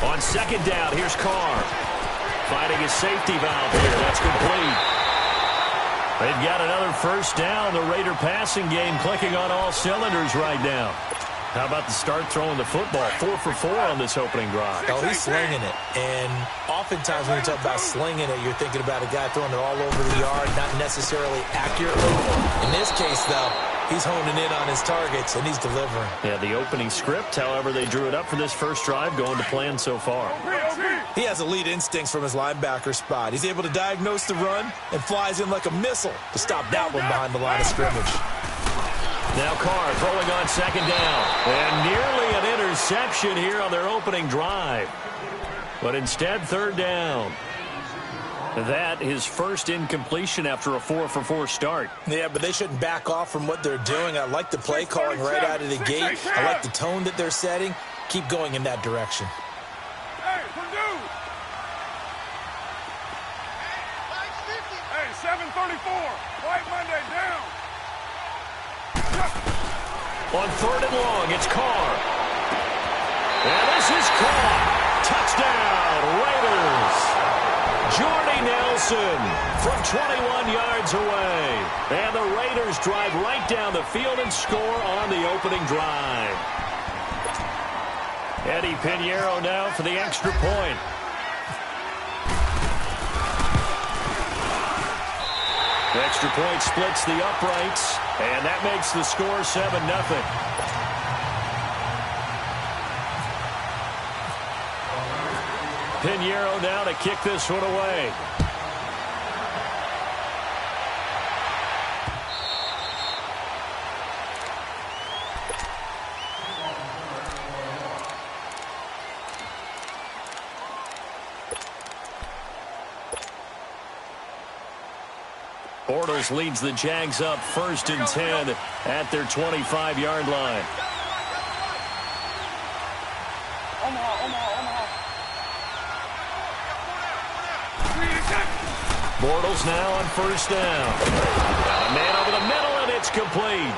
On second down, here's Carr. Finding his safety valve here. That's complete. They've got another first down. The Raider passing game clicking on all cylinders right now. How about the start throwing the football? 4 for 4 on this opening drive. Oh, he's slinging it. And oftentimes when you talk about slinging it, you're thinking about a guy throwing it all over the yard, not necessarily accurately. In this case, though, he's honing in on his targets, and he's delivering. Yeah, the opening script, however they drew it up for this first drive, going to plan so far. He has elite instincts from his linebacker spot. He's able to diagnose the run and flies in like a missile to stop that one behind the line of scrimmage. Now Carr throwing on second down. And nearly an interception here on their opening drive. But instead, third down. That his first incompletion after a 4 for 4 start. Yeah, but they shouldn't back off from what they're doing. I like the play calling right out of the gate. I like the tone that they're setting. Keep going in that direction. Hey, Purdue! Hey, 7:34. White Monday down. On third and long, it's Carr. And this is caught. Touchdown, Raiders. Jordy Nelson from 21 yards away. And the Raiders drive right down the field and score on the opening drive. Eddie Pinheiro now for the extra point. The extra point splits the uprights, and that makes the score 7-0. Pinheiro now to kick this one away. Bortles leads the Jags up 1st and 10 at their 25-yard line. Bortles now on 1st down. Got a man over the middle, and it's complete.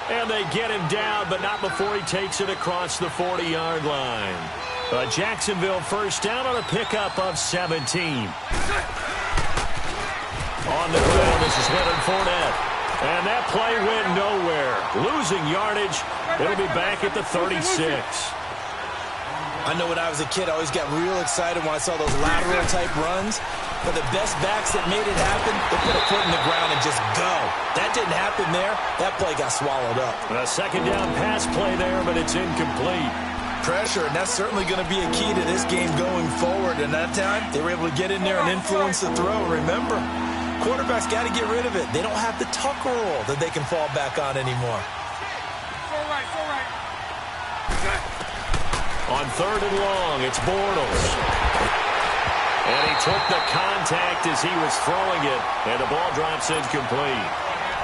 And they get him down, but not before he takes it across the 40-yard line. A Jacksonville first down on a pickup of 17. On the ground, this is Leonard Fournette. And that play went nowhere. Losing yardage. It'll be back at the 36. I know when I was a kid, I always got real excited when I saw those lateral-type runs. But the best backs that made it happen, they put a foot in the ground and just go. That didn't happen there. That play got swallowed up. A second down pass play there, but it's incomplete. Pressure, and that's certainly going to be a key to this game going forward. And that time, they were able to get in there and influence the throw. Remember, quarterbacks got to get rid of it. They don't have the Tucker rule that they can fall back on anymore. On third and long, it's Bortles. And he took the contact as he was throwing it, and the ball drops incomplete.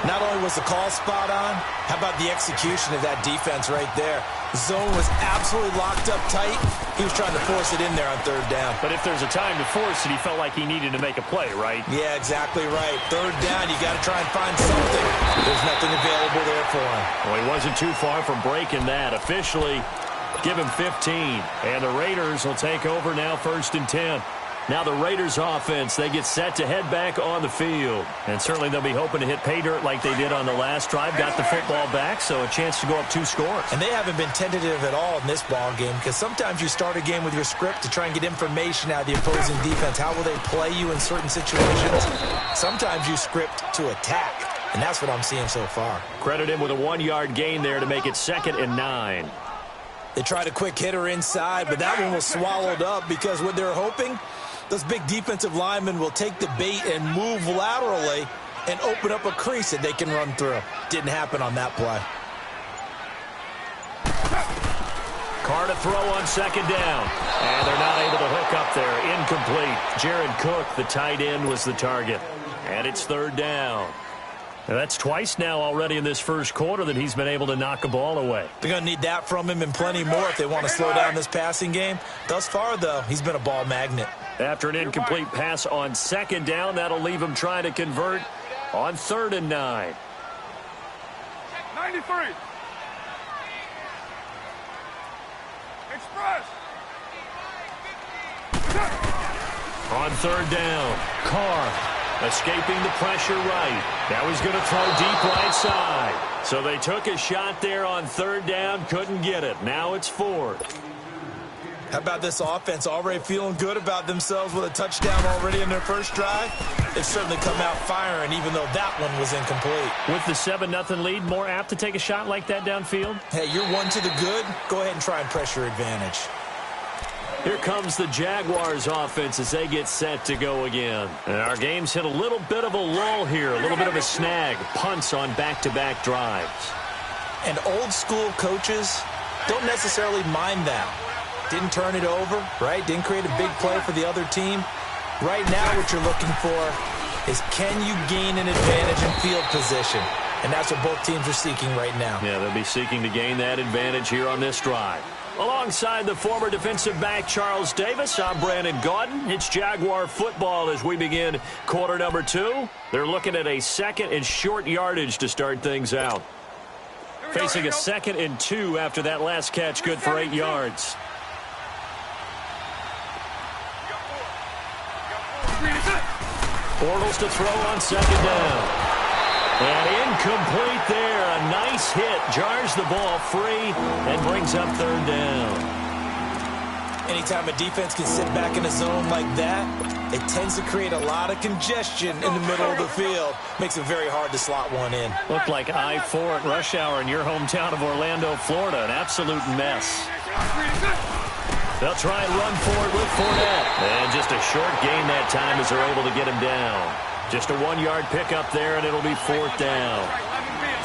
Not only was the call spot on, how about the execution of that defense right there? The zone was absolutely locked up tight. He was trying to force it in there on third down. But if there's a time to force it, he felt like he needed to make a play, right? Yeah, exactly right. Third down, you got to try and find something. There's nothing available there for him. Well, he wasn't too far from breaking that. Officially, give him 15. And the Raiders will take over now 1st and 10. Now the Raiders offense, they get set to head back on the field. And certainly they'll be hoping to hit pay dirt like they did on the last drive. Got the football back, so a chance to go up 2 scores. And they haven't been tentative at all in this ball game, because sometimes you start a game with your script to try and get information out of the opposing defense. How will they play you in certain situations? Sometimes you script to attack, and that's what I'm seeing so far. Credit him with a 1-yard gain there to make it 2nd and 9. They tried a quick hitter inside, but that one was swallowed up because what they're hoping, those big defensive linemen will take the bait and move laterally and open up a crease that they can run through. Didn't happen on that play. Carr to throw on 2nd down. And they're not able to hook up there. Incomplete. Jared Cook, the tight end, was the target. And it's 3rd down. Now that's twice now already in this first quarter that he's been able to knock a ball away. They're going to need that from him and plenty more if they want to slow down this passing game. Thus far, though, he's been a ball magnet. After an incomplete pass on 2nd down, that'll leave him trying to convert on 3rd and 9. 93. Express. On third down, Carr escaping the pressure right. Now he's going to throw deep right side. So they took a shot there on third down, couldn't get it. Now it's fourth. How about this offense already feeling good about themselves with a touchdown already in their first drive? They've certainly come out firing, even though that one was incomplete. With the 7-0 lead, more apt to take a shot like that downfield? Hey, you're one to the good. Go ahead and try and pressure advantage. Here comes the Jaguars offense as they get set to go again. And our game's hit a little bit of a lull here, a little bit of a snag. Punts on back-to-back drives. And old school coaches don't necessarily mind that. Didn't turn it over, right? Didn't create a big play for the other team. Right now what you're looking for is, can you gain an advantage in field position? And that's what both teams are seeking right now. Yeah, they'll be seeking to gain that advantage here on this drive. Alongside the former defensive back Charles Davis, I'm Brandon Gaudin. It's Jaguar football as we begin quarter number 2. They're looking at a second and short yardage to start things out. Facing a 2nd and 2 after that last catch, good for 8 yards. Bortles to throw on 2nd down. And incomplete there. A nice hit. Jars the ball free and brings up 3rd down. Anytime a defense can sit back in a zone like that, it tends to create a lot of congestion in the middle of the field. Makes it very hard to slot one in. Looked like I-4 at rush hour in your hometown of Orlando, Florida. An absolute mess. They'll try and run forward with Fournette. And just a short gain that time as they're able to get him down. Just a 1-yard pickup there, and it'll be 4th down.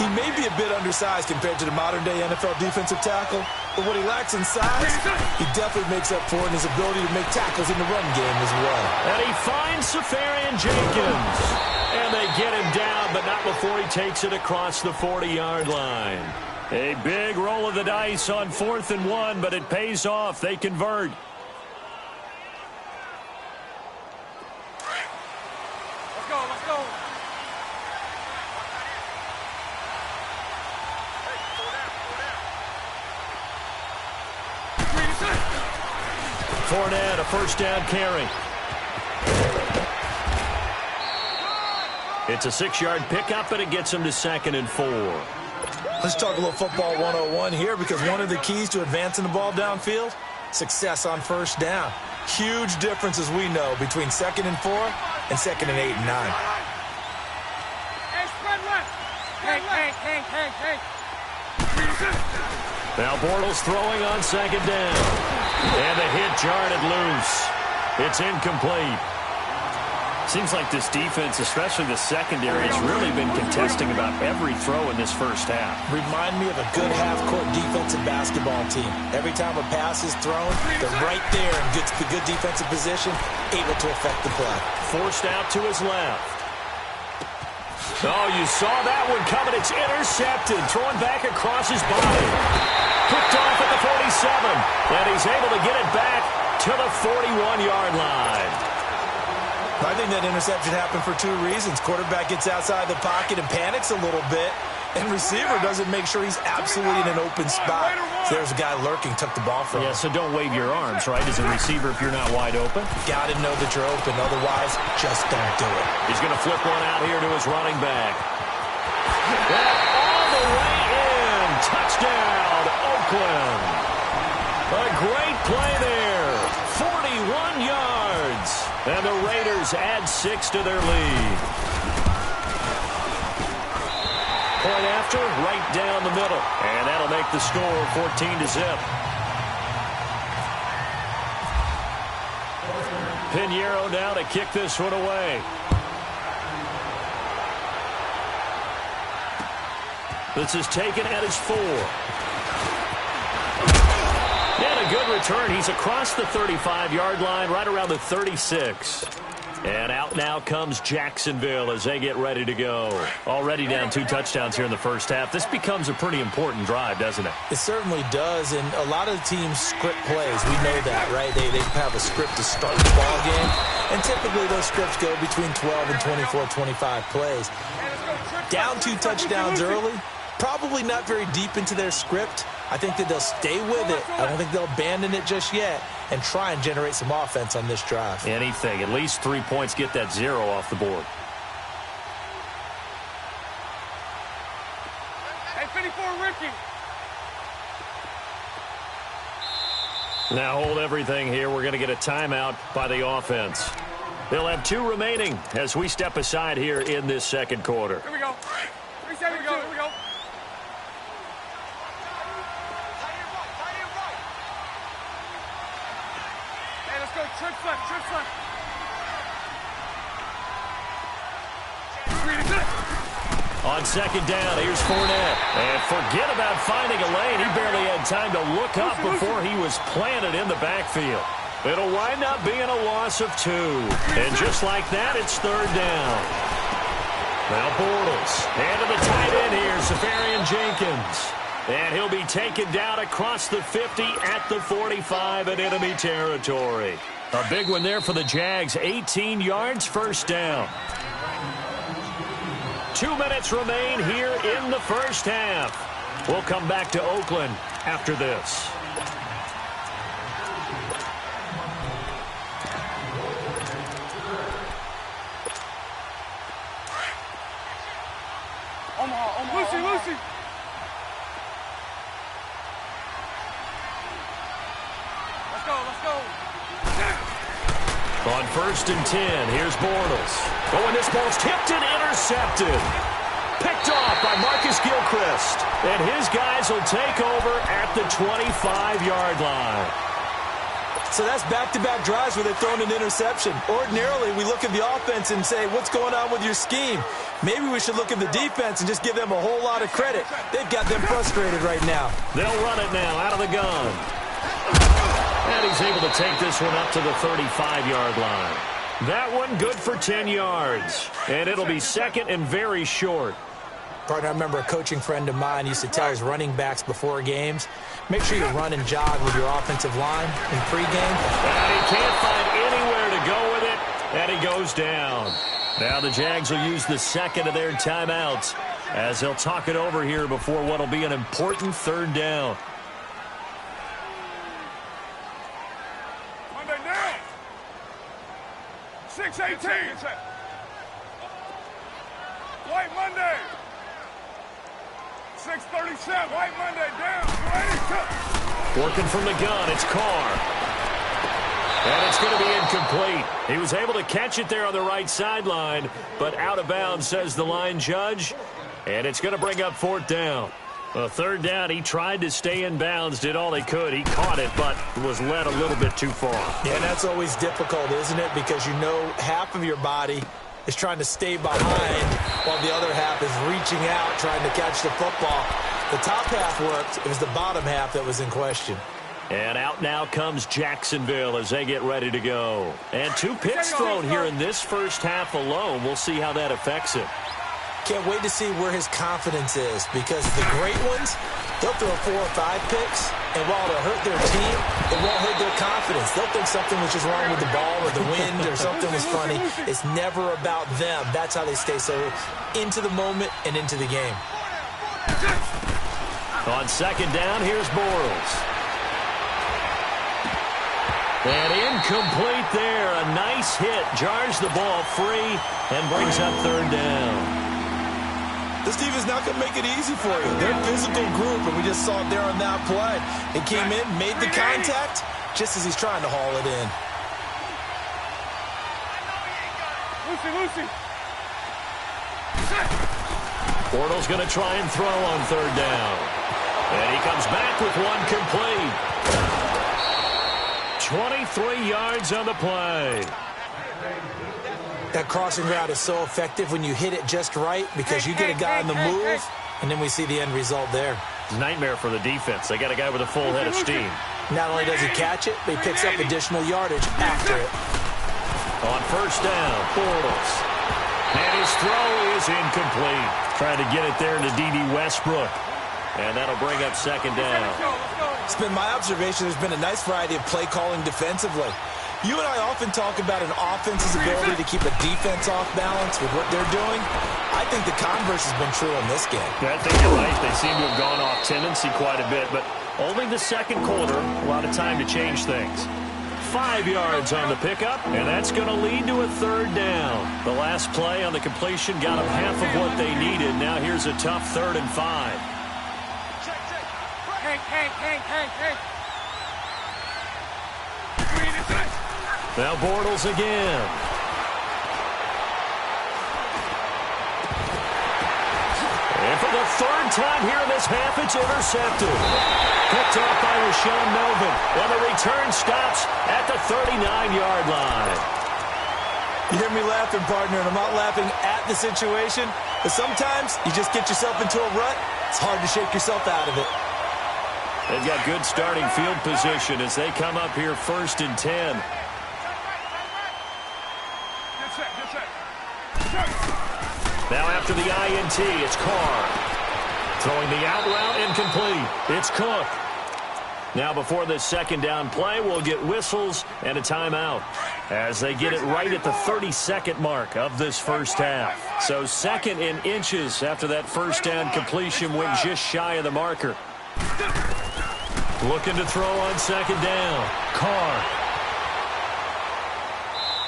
He may be a bit undersized compared to the modern-day NFL defensive tackle, but what he lacks in size, he definitely makes up for in his ability to make tackles in the run game as well. And he finds Safarian Jenkins. And they get him down, but not before he takes it across the 40-yard line. A big roll of the dice on 4th and 1, but it pays off. They convert. Let's go. Fournette, a 1st down carry. It's a 6-yard pickup, and it gets him to 2nd and 4. Let's talk a little football 101 here, because one of the keys to advancing the ball downfield, success on 1st down. Huge difference, as we know, between 2nd and 4 and 2nd and 8 and 9. Hey, spread left. Hey. Now Bortles throwing on 2nd down. And the hit jarred it loose. It's incomplete. Seems like this defense, especially the secondary, has really been contesting about every throw in this first half. Remind me of a good half-court defensive basketball team. Every time a pass is thrown, they're right there in good defensive position, able to affect the play. Forced out to his left. Oh, you saw that one coming. It's intercepted. Thrown back across his body. Picked off at the 47. And he's able to get it back to the 41-yard line. I think that interception happened for 2 reasons. Quarterback gets outside the pocket and panics a little bit, and receiver doesn't make sure he's absolutely in an open spot. So there's a guy lurking, took the ball from him. Yeah, so don't wave your arms, right, as a receiver if you're not wide open. Got to know that you're open, otherwise just don't do it. He's going to flip one out here to his running back. All the way in. Touchdown, Oakland. A great play there. 41 yards. And the Raiders add 6 to their lead. Point after, right down the middle. And that'll make the score 14-0. Pinheiro now to kick this one away. This is taken at his 4. And a good return. He's across the 35-yard line, right around the 36. And out now comes Jacksonville as they get ready to go. Already down 2 touchdowns here in the first half. This becomes a pretty important drive, doesn't it? It certainly does, and a lot of the teams script plays. We know that, right? They have a script to start the ball game, and typically those scripts go between 12 and 24, 25 plays. Down 2 touchdowns early, probably not very deep into their script. I think that they'll stay with it. I don't think they'll abandon it just yet and try and generate some offense on this drive. Anything. At least 3 points, get that 0 off the board. Hey, 54, Ricky. Now hold everything here. We're going to get a timeout by the offense. They'll have 2 remaining as we step aside here in this second quarter. Here we go. Here we go. Here we go. Hey, let's go. Trips left. Trips left. On second down, here's Fournette. And forget about finding a lane. He barely had time to look up before he was planted in the backfield. It'll wind up being a loss of 2. And just like that, it's third down. Now Bortles. And to the tight end here, Safarian Jenkins. And he'll be taken down across the 50 at the 45 in enemy territory. A big one there for the Jags. 18 yards, first down. 2 minutes remain here in the first half. We'll come back to Oakland after this. Lucy. Let's go. On first and 10, here's Bortles. Oh, and this ball's tipped and intercepted. Picked off by Marcus Gilchrist. And his guys will take over at the 25-yard line. So that's back-to-back drives where they've thrown an interception. Ordinarily, we look at the offense and say, what's going on with your scheme? Maybe we should look at the defense and just give them a whole lot of credit. They've got them frustrated right now. They'll run it now out of the gun. And he's able to take this one up to the 35-yard line. That one good for 10 yards. And it'll be second and very short. Partner, I remember a coaching friend of mine used to tell his running backs before games, make sure you run and jog with your offensive line in pregame. And he can't find anywhere to go with it, and he goes down. Now the Jags will use the second of their timeouts as they'll talk it over here before what will be an important third down. Monday down. 6-18. White Monday. 6:37. White Monday down. 82. Working from the gun, it's Carr. And it's going to be incomplete. He was able to catch it there on the right sideline, but out of bounds, says the line judge. And it's going to bring up fourth down. A third down, he tried to stay in bounds, did all he could. He caught it, but was led a little bit too far. Yeah, and that's always difficult, isn't it? Because you know half of your body is trying to stay behind while the other half is reaching out, trying to catch the football. The top half worked. It was the bottom half that was in question. And out now comes Jacksonville as they get ready to go. And 2 picks thrown here in this first half alone. We'll see how that affects it. Can't wait to see where his confidence is, because the great ones, they'll throw 4 or 5 picks, and while it'll hurt their team, it won't hurt their confidence. They'll think something was just wrong with the ball or the wind or something was funny. It's never about them. That's how they stay so into the moment and into the game. On second down, here's Bortles. And incomplete there. A nice hit. Jars the ball free and brings up third down. This team is not going to make it easy for you. They're a physical group, and we just saw it there on that play. It came in, made the contact, just as he's trying to haul it in. Lucy. Bortles going to try and throw on third down. And he comes back with one complete. 23 yards on the play. That crossing route is so effective when you hit it just right, because you get a guy on the move, and then we see the end result there. Nightmare for the defense. They got a guy with a full head of steam. Not only does he catch it, but he picks up additional yardage after it. On first down, Bortles. And his throw is incomplete. Trying to get it there to D.D. Westbrook. And that'll bring up second down. It's been my observation there's been a nice variety of play calling defensively. You and I often talk about an offense's ability to keep a defense off balance with what they're doing. I think the converse has been true in this game. Yeah, I think you're right. They seem to have gone off tendency quite a bit, but only the second quarter, a lot of time to change things. 5 yards on the pickup, and that's going to lead to a third down. The last play on the completion got them half of what they needed. Now here's a tough 3rd and 5. Hey. Now Bortles again. And for the 3rd time here in this half, it's intercepted. Picked off by Rashawn Melvin. And the return stops at the 39-yard line. You hear me laughing, partner, and I'm not laughing at the situation, but sometimes you just get yourself into a rut. It's hard to shake yourself out of it. They've got good starting field position as they come up here 1st and 10. Now after the INT, it's Carr. Throwing the out route, incomplete. It's Cook. Now before this 2nd down play, we'll get whistles and a timeout as they get it right at the 32nd mark of this first half. So 2nd in inches after that 1st down completion went just shy of the marker. Looking to throw on 2nd down. Carr.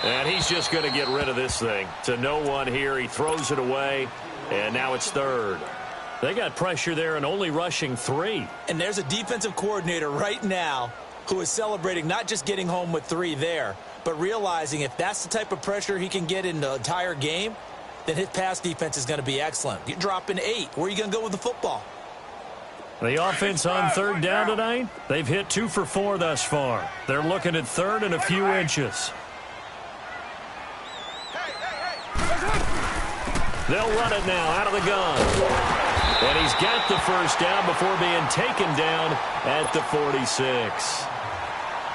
And he's just going to get rid of this thing. To no one here. He throws it away. And now it's 3rd. They got pressure there and only rushing 3. And there's a defensive coordinator right now who is celebrating not just getting home with 3 there, but realizing if that's the type of pressure he can get in the entire game, then his pass defense is going to be excellent. You're dropping 8. Where are you going to go with the football? The offense on 3rd down tonight, they've hit 2 for 4 thus far. They're looking at 3rd and a few inches. They'll run it now out of the gun. And he's got the 1st down before being taken down at the 46.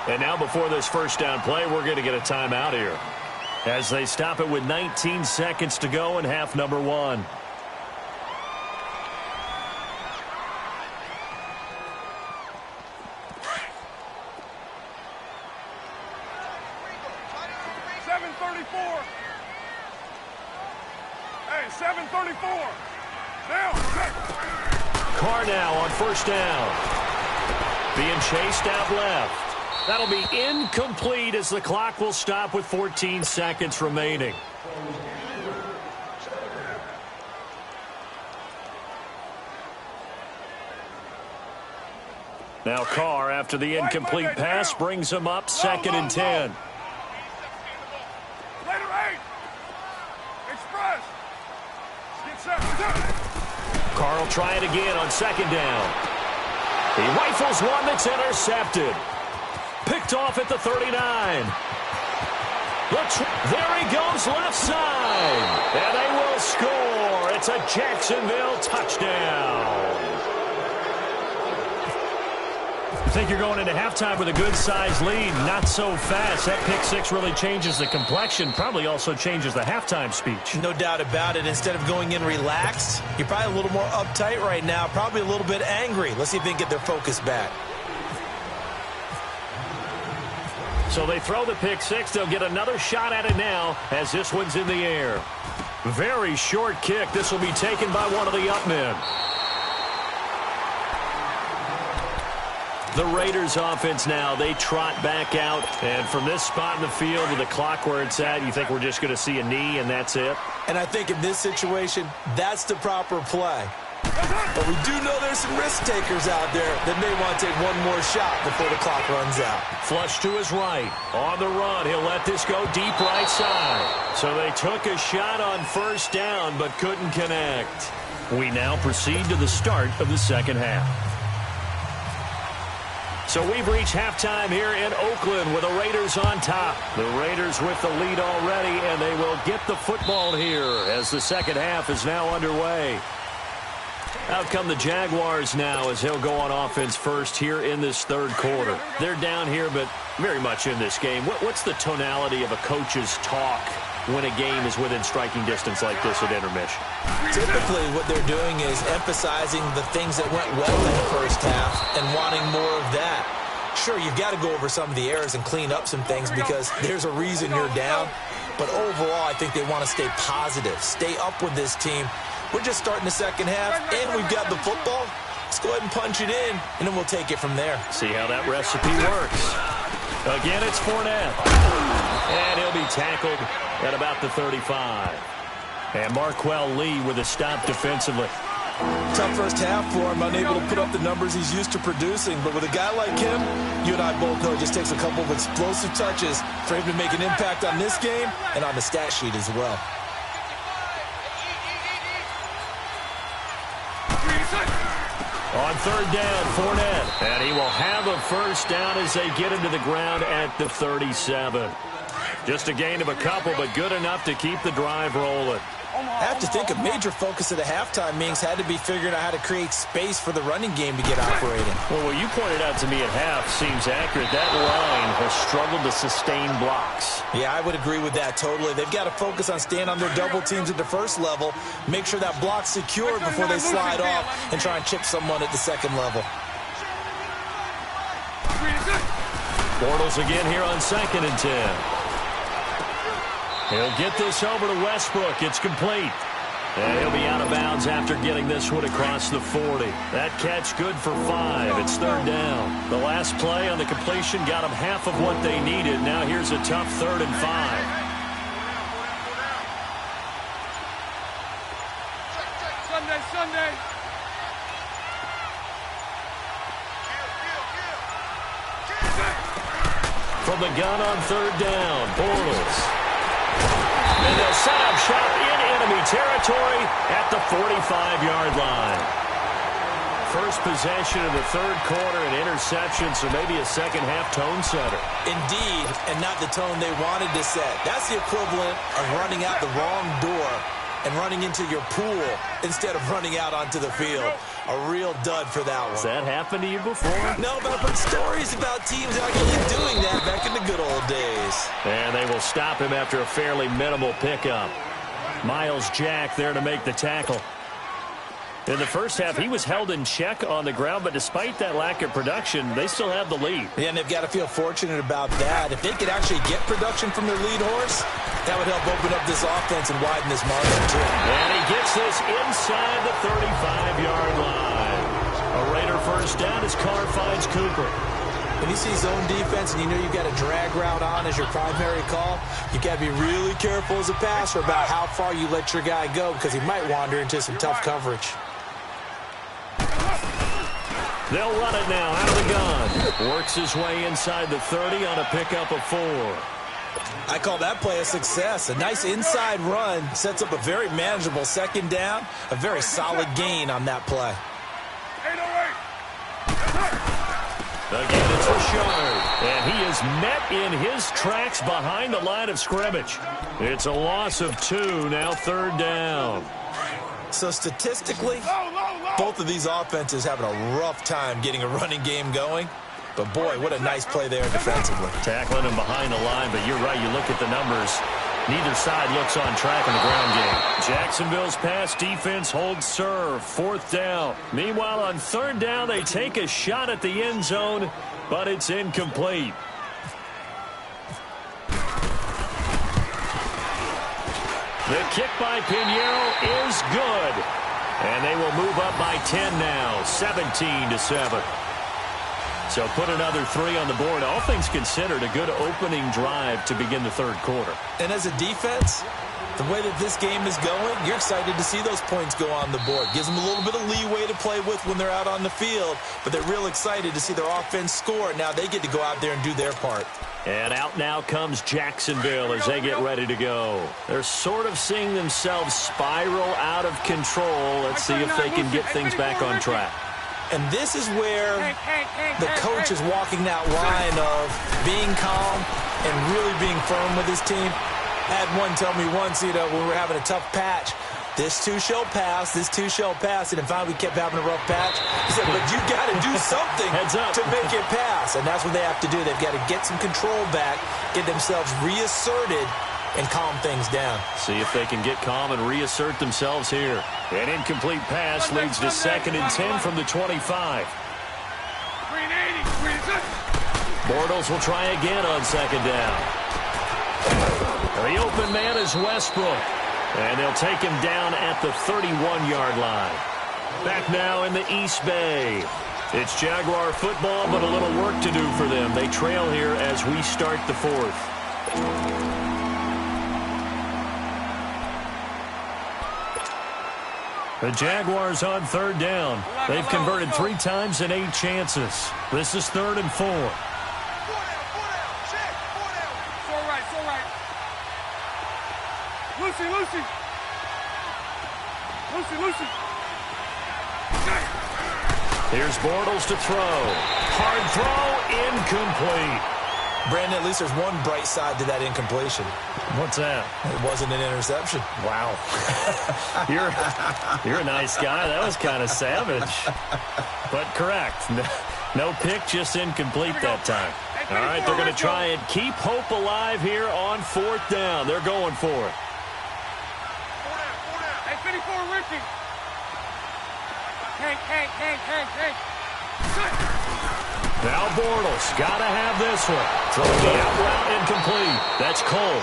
And now before this 1st down play, we're going to get a timeout here as they stop it with 19 seconds to go in half number 1. Carr now on 1st down. Being chased out left. That'll be incomplete as the clock will stop with 14 seconds remaining. Now Carr, after the incomplete pass, brings him up 2nd and 10. Carr will try it again on 2nd down. He rifles one that's intercepted. Picked off at the 39. There he goes left side. And they will score. It's a Jacksonville touchdown. I think you're going into halftime with a good-sized lead. Not so fast. That pick 6 really changes the complexion. Probably also changes the halftime speech. No doubt about it. Instead of going in relaxed, you're probably a little more uptight right now. Probably a little bit angry. Let's see if they can get their focus back. So they throw the pick 6. They'll get another shot at it now as this one's in the air. Very short kick. This will be taken by one of the up men. The Raiders offense now, they trot back out. And from this spot in the field with the clock where it's at, you think we're just going to see a knee and that's it? And I think in this situation, that's the proper play. But we do know there's some risk takers out there that may want to take one more shot before the clock runs out. Flush to his right. On the run, he'll let this go deep right side. So they took a shot on 1st down but couldn't connect. We now proceed to the start of the 2nd half. So we've reached halftime here in Oakland with the Raiders on top. The Raiders with the lead already, and they will get the football here as the 2nd half is now underway. Out come the Jaguars now as he'll go on offense first here in this 3rd quarter. They're down here, but very much in this game. What's the tonality of a coach's talk when a game is within striking distance like this at intermission? Typically, what they're doing is emphasizing the things that went well in the 1st half and wanting more of that. Sure, you've got to go over some of the errors and clean up some things because there's a reason you're down. But overall, I think they want to stay positive, stay up with this team. We're just starting the second half, and we've got the football. Let's go ahead and punch it in, and then we'll take it from there. See how that recipe works. Again, it's Fournette. And he'll be tackled at about the 35. And Marquell Lee with a stop defensively. Tough first half for him, unable to put up the numbers he's used to producing. But with a guy like him, you and I both know it just takes a couple of explosive touches for him to make an impact on this game and on the stat sheet as well. On third down, Fournette. And he will have a first down as they get him to the ground at the 37. Just a gain of a couple, but good enough to keep the drive rolling. I have to think a major focus of the halftime meetings had to be figuring out how to create space for the running game to get operating. Well, what you pointed out to me at half seems accurate. That line has struggled to sustain blocks. Yeah, I would agree with that totally. They've got to focus on staying on their double teams at the first level, make sure that block's secured before they slide off and try and chip someone at the second level. Bortles again here on 2nd and 10. He'll get this over to Westbrook. It's complete. And he'll be out of bounds after getting this one across the 40. That catch good for 5. It's third down. The last play on the completion got them half of what they needed. Now here's a tough 3rd and 5. Sunday. From the gun on third down, Bortles. And they'll set up shop in enemy territory at the 45-yard line. First possession of the third quarter, an interception, so maybe a second-half tone setter. Indeed, and not the tone they wanted to set. That's the equivalent of running out the wrong door and running into your pool instead of running out onto the field. A real dud for that one. Has that happened to you before? No, but I've heard stories about teams actually doing that back in the good old days. And they will stop him after a fairly minimal pickup. Miles Jack there to make the tackle. In the first half, he was held in check on the ground, but despite that lack of production, they still have the lead. Yeah, and they've got to feel fortunate about that. If they could actually get production from their lead horse, that would help open up this offense and widen this margin, too. And he gets this inside the 35-yard line. A Raider first down as Carr finds Cooper. When you see zone defense and you know you've got a drag route on as your primary call, you've got to be really careful as a passer about how far you let your guy go because he might wander into some tough coverage. They'll run it now out of the gun. Works his way inside the 30 on a pickup of 4. I call that play a success. A nice inside run sets up a very manageable second down. A very solid gain on that play. 808. Again, it's Richard. And he is met in his tracks behind the line of scrimmage. It's a loss of 2, now third down. So statistically, both of these offenses having a rough time getting a running game going. But, boy, what a nice play there defensively. Tackling him behind the line, but you're right. You look at the numbers. Neither side looks on track in the ground game. Jacksonville's pass defense holds serve. 4th down. Meanwhile, on 3rd down, they take a shot at the end zone, but it's incomplete. The kick by Pinheiro is good. And they will move up by 10 now, 17-7. So put another 3 on the board. All things considered, a good opening drive to begin the third quarter. And as a defense, the way that this game is going, you're excited to see those points go on the board. Gives them a little bit of leeway to play with when they're out on the field, but they're real excited to see their offense score. Now they get to go out there and do their part. And out now comes Jacksonville as they get ready to go. They're sort of seeing themselves spiral out of control. Let's see if they can get things back on track. And this is where the coach is walking that line of being calm and really being firm with his team. I had one tell me once, when we were having a tough patch, this too shall pass, this too shall pass. And finally we kept having a rough patch. He said, but you got to do something to make it pass. And that's what they have to do. They've got to get some control back, get themselves reasserted, and calm things down. See if they can get calm and reassert themselves here. An incomplete pass leads to 2nd and 10 from the 25. Bortles will try again on second down. The open man is Westbrook. And they'll take him down at the 31-yard line. Back now in the East Bay. It's Jaguar football, but a little work to do for them. They trail here as we start the fourth. The Jaguars on third down. They've converted 3 times in 8 chances. This is 3rd and 4. Lucy. Here's Bortles to throw. Hard throw, incomplete. Brandon, at least there's one bright side to that incompletion. What's that? It wasn't an interception. Wow. You're a nice guy. That was kind of savage. But correct. No pick, just incomplete that time. All right, they're going to try and keep hope alive here on 4th down. They're going for it. Hey, 54, Ricky. Hank. Now Bortles, got to have this one. Throwing the out route incomplete. That's Cole.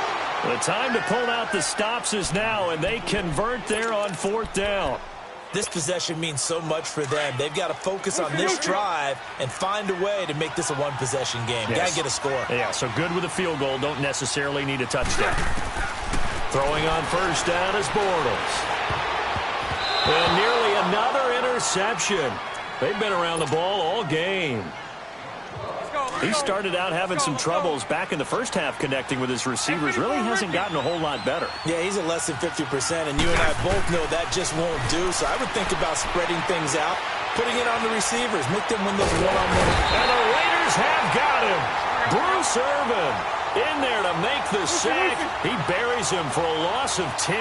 The time to pull out the stops is now, and they convert there on 4th down. This possession means so much for them. They've got to focus on this drive and find a way to make this a one-possession game. Yes. Got to get a score. Yeah, so good with a field goal. Don't necessarily need a touchdown. Throwing on 1st down is Bortles. And nearly another interception. They've been around the ball all game. He started out having some troubles back in the first half connecting with his receivers. Really hasn't gotten a whole lot better. Yeah, he's at less than 50%, and you and I both know that just won't do. So I would think about spreading things out, putting it on the receivers, make them win those one-on-one. And the Raiders have got him. Bruce Irvin in there to make the sack. He buries him for a loss of 10.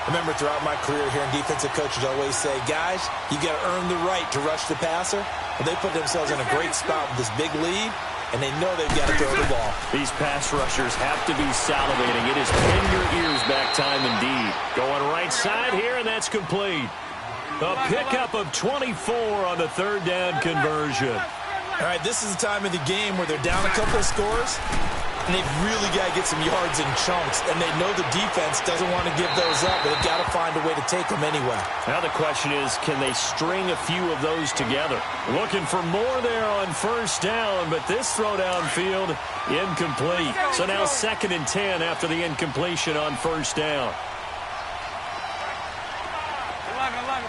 Remember, throughout my career here in defensive coaches always say, guys, you got to earn the right to rush the passer. Well, they put themselves in a great spot with this big lead, and they know they've got to throw the ball. These pass rushers have to be salivating. It is pin your ears back time indeed. Going right side here, and that's complete. A pickup of 24 on the 3rd down conversion. All right, this is the time of the game where they're down a couple of scores, and they've really got to get some yards in chunks, and they know the defense doesn't want to give those up, but they've got to find a way to take them anyway. Now the question is, can they string a few of those together? Looking for more there on 1st down, but this throw downfield, incomplete. So now 2nd and 10 after the incompletion on 1st down. 11.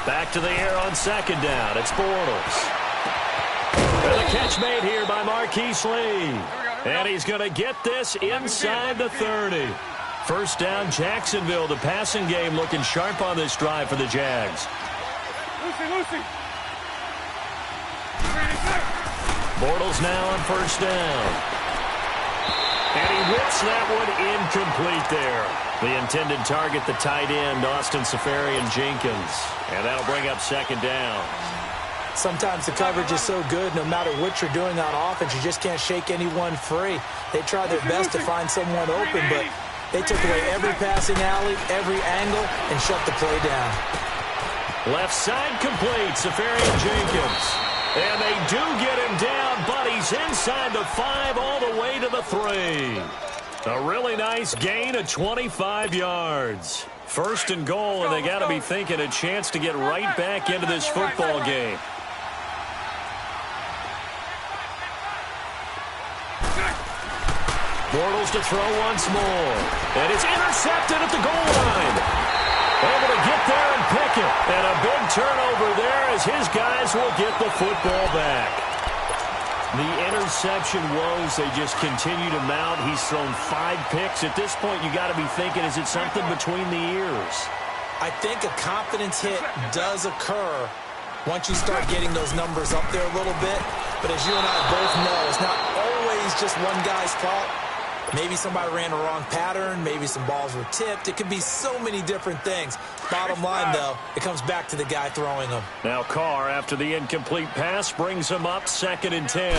Back to the air on 2nd down. It's Bortles. And the catch made here by Marquise Lee. And he's going to get this inside the 30. 1st down, Jacksonville. The passing game looking sharp on this drive for the Jags. Lucy. Bortles now on 1st down. And he whips that one incomplete there. The intended target, the tight end, Austin Seferian-Jenkins. And that'll bring up 2nd down. Sometimes the coverage is so good, no matter what you're doing on offense, you just can't shake anyone free. They try their best to find someone open, but they took away every passing alley, every angle, and shut the play down. Left side complete, Seferian-Jenkins. And they do get him down, but he's inside the 5 all the way to the 3. A really nice gain of 25 yards. 1st and goal, and they got to be thinking a chance to get right back into this football game. Bortles to throw once more. And it's intercepted at the goal line. Able to get there and pick it. And a big turnover there as his guys will get the football back. The interception woes, they just continue to mount. He's thrown 5 picks. At this point, you got to be thinking, is it something between the ears? I think a confidence hit does occur once you start getting those numbers up there a little bit. But as you and I both know, it's not always just one guy's fault. Maybe somebody ran a wrong pattern. Maybe some balls were tipped. It could be so many different things. Bottom line, though, it comes back to the guy throwing them. Now Carr, after the incomplete pass, brings him up 2nd and 10.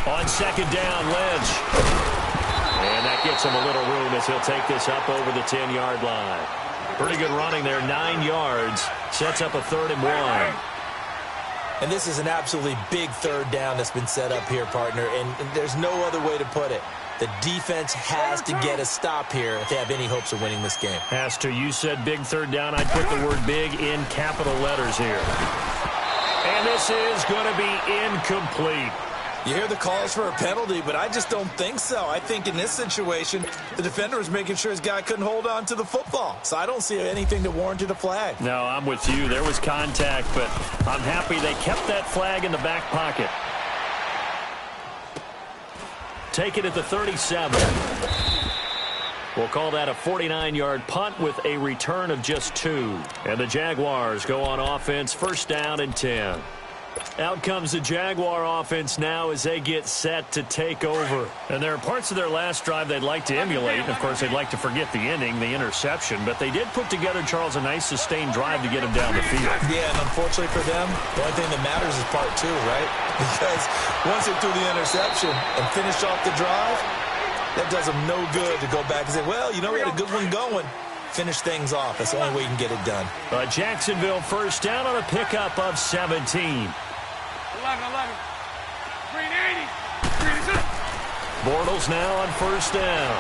On 2nd down, Lynch. And that gets him a little room as he'll take this up over the 10-yard line. Pretty good running there, 9 yards. Sets up a 3rd and 1. And this is an absolutely big third down that's been set up here, partner, and there's no other way to put it. The defense has to get a stop here if they have any hopes of winning this game. Has to. You said big third down. I'd put the word big in capital letters here. And this is going to be incomplete. You hear the calls for a penalty, but I just don't think so. I think in this situation, the defender was making sure his guy couldn't hold on to the football. So I don't see anything that warranted a flag. No, I'm with you. There was contact, but I'm happy they kept that flag in the back pocket. Take it at the 37. We'll call that a 49-yard punt with a return of just 2. And the Jaguars go on offense, first down and 10. Out comes the Jaguar offense now as they get set to take over. And there are parts of their last drive they'd like to emulate. And, of course, they'd like to forget the ending, the interception. But they did put together, Charles, a nice sustained drive to get them down the field. Yeah, and unfortunately for them, the only thing that matters is part 2, right? Because once they threw the interception and finished off the drive, that does them no good to go back and say, well, you know, we had a good one going. Finish things off. That's the only way you can get it done. Jacksonville first down on a pickup of 17. 11. Green 80. Green is up. Bortles now on first down.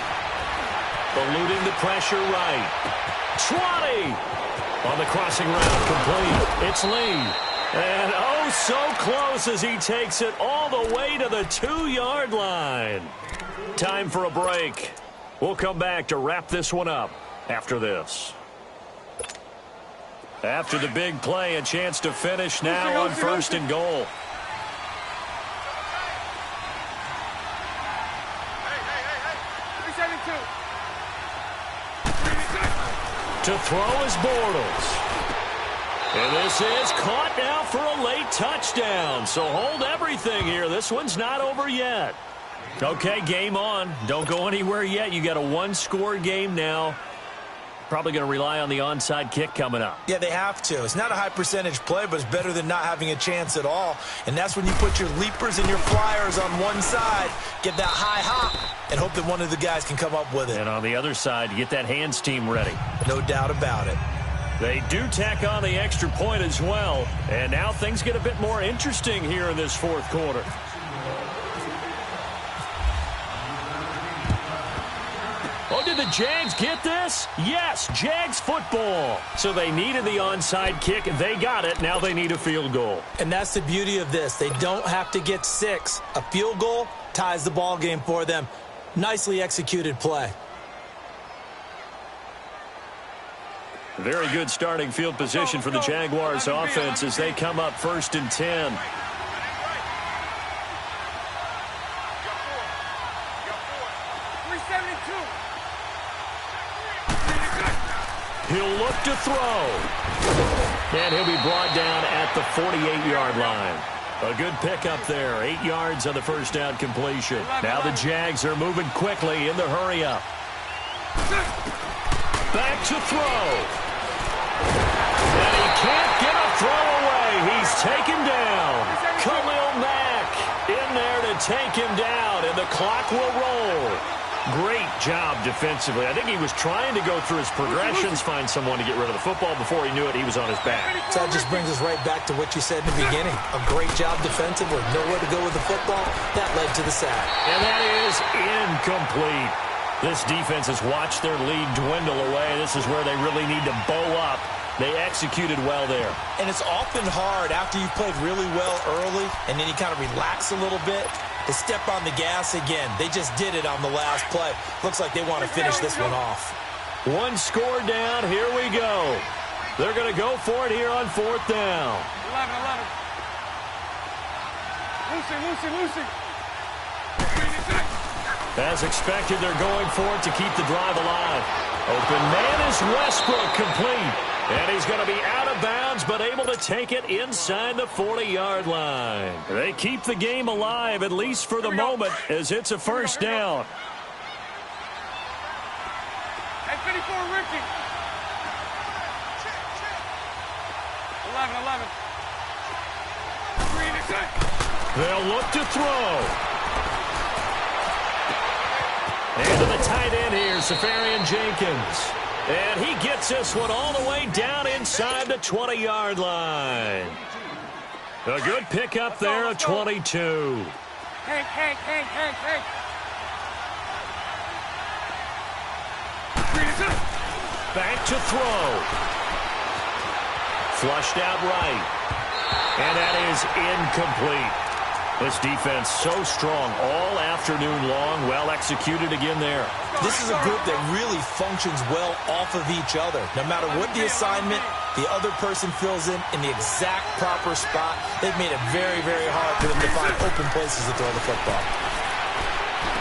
Eluding the pressure right. 20. On the crossing route, complete. It's Lee. And oh, so close as he takes it all the way to the 2-yard line. Time for a break. We'll come back to wrap this one up after this. After the big play, a chance to finish now on first and goal. To throw is Bortles. And this is caught now for a late touchdown. So hold everything here. This one's not over yet. Okay, game on. Don't go anywhere yet. You got a one-score game now. Probably going to rely on the onside kick coming up. Yeah, they have to. It's not a high percentage play, but it's better than not having a chance at all. And that's when you put your leapers and your flyers on one side, get that high hop, and hope that one of the guys can come up with it. And on the other side, you get that hands team ready. No doubt about it. They do tack on the extra point as well. And now things get a bit more interesting here in this fourth quarter. Oh, did the Jags get this? Yes, Jags football. So they needed the onside kick. They got it. Now they need a field goal. And that's the beauty of this. They don't have to get 6. A field goal ties the ball game for them. Nicely executed play. Very good starting field position for the Jaguars offense as they come up first and 10. He'll look to throw. And he'll be brought down at the 48-yard line. A good pickup there. 8 yards on the first down completion. Now the Jags are moving quickly in the hurry-up. Back to throw. And he can't get a throw away. He's taken down. Khalil Mack in there to take him down, and the clock will roll. Great job defensively. I think he was trying to go through his progressions, find someone to get rid of the football. Before he knew it, he was on his back. So that just brings us right back to what you said in the beginning. A great job defensively. Nowhere to go with the football. That led to the sack. And that is incomplete. This defense has watched their lead dwindle away. This is where they really need to bow up. They executed well there. And it's often hard after you've played really well early and then you kind of relax a little bit to step on the gas again. They just did it on the last play. Looks like they want to finish this one off. One score down. Here we go. They're going to go for it here on fourth down. 11. Lucy. As expected, they're going for it to keep the drive alive. Open man is Westbrook, complete. And he's going to be out of bounds, but able to take it inside the 40-yard line. They keep the game alive, at least for the moment, as it's a first down. At 54, Ricky. 11. Green is it. They'll look to throw. And to the tight end here, Safarian Jenkins. And he gets this one all the way down inside the 20-yard line. A good pickup there at 22. Hank. Back to throw. Flushed out right. And that is incomplete. This defense so strong all afternoon long. Well executed again there. This is a group that really functions well off of each other. No matter what the assignment, the other person fills in the exact proper spot. They've made it very, very hard for them to find open places to throw the football.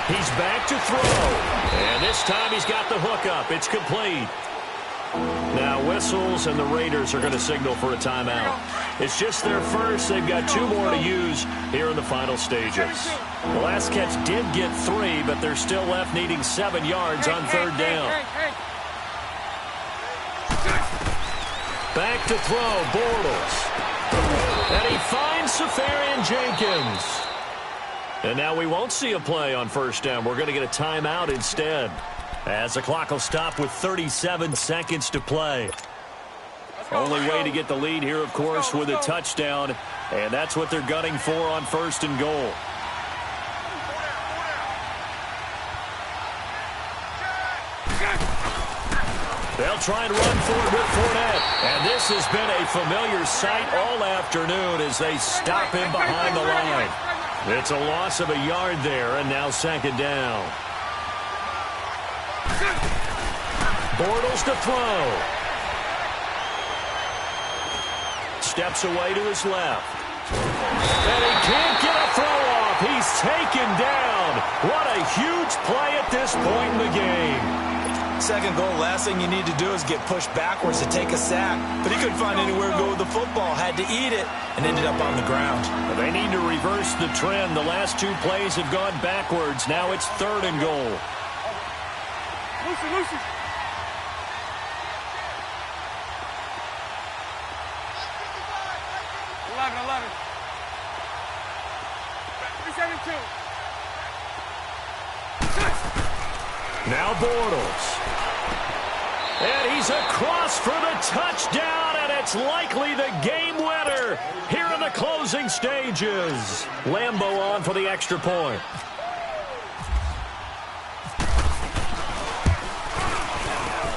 He's back to throw. And this time he's got the hook up. It's complete. Now whistles, and the Raiders are going to signal for a timeout. It's just their first. They've got 2 more to use here in the final stages. The last catch did get 3, but they're still left needing 7 yards on 3rd down. Back to throw, Bortles. And he finds Safarian Jenkins. And now we won't see a play on 1st down. We're going to get a timeout instead, as the clock will stop with 37 seconds to play. Only way to get the lead here, of course, with a touchdown, and that's what they're gunning for on 1st and goal. They'll try and run for it with Fournette, and this has been a familiar sight all afternoon as they stop him behind the line. It's a loss of a yard there, and now 2nd down. Bortles to throw. Steps away to his left. And he can't get a throw off. He's taken down. What a huge play at this point in the game. 2nd goal, last thing you need to do is get pushed backwards to take a sack. But he couldn't find anywhere to go with the football. Had to eat it and ended up on the ground. Well, they need to reverse the trend. The last 2 plays have gone backwards. Now it's 3rd and goal. Lucy. 11. 372. Now Bortles. And he's across for the touchdown, and it's likely the game winner here in the closing stages. Lambo on for the extra point.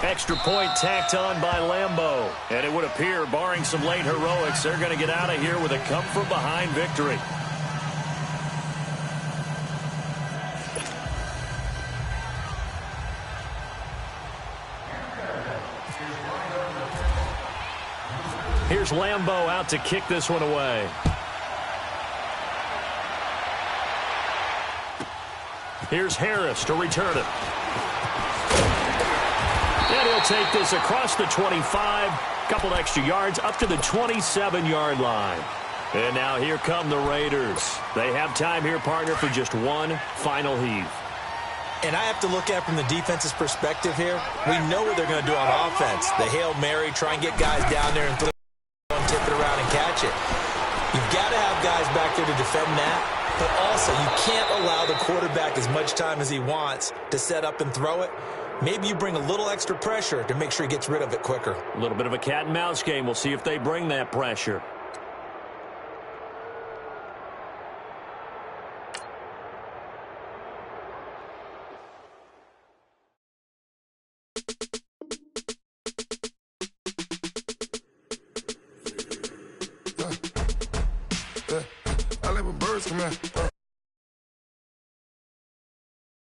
Extra point tacked on by Lambo. And it would appear, barring some late heroics, they're going to get out of here with a come-from-behind victory. Here's Lambo out to kick this one away. Here's Harris to return it. And he'll take this across the 25, couple extra yards up to the 27-yard line. And now here come the Raiders. They have time here, partner, for just one final heave. And I have to look at it from the defense's perspective here. We know what they're going to do on offense. The Hail Mary, try and get guys down there and tip it around and catch it. You've got to have guys back there to defend that, but also you can't allow the quarterback as much time as he wants to set up and throw it. Maybe you bring a little extra pressure to make sure he gets rid of it quicker. A little bit of a cat and mouse game. We'll see if they bring that pressure. I let my birds come out.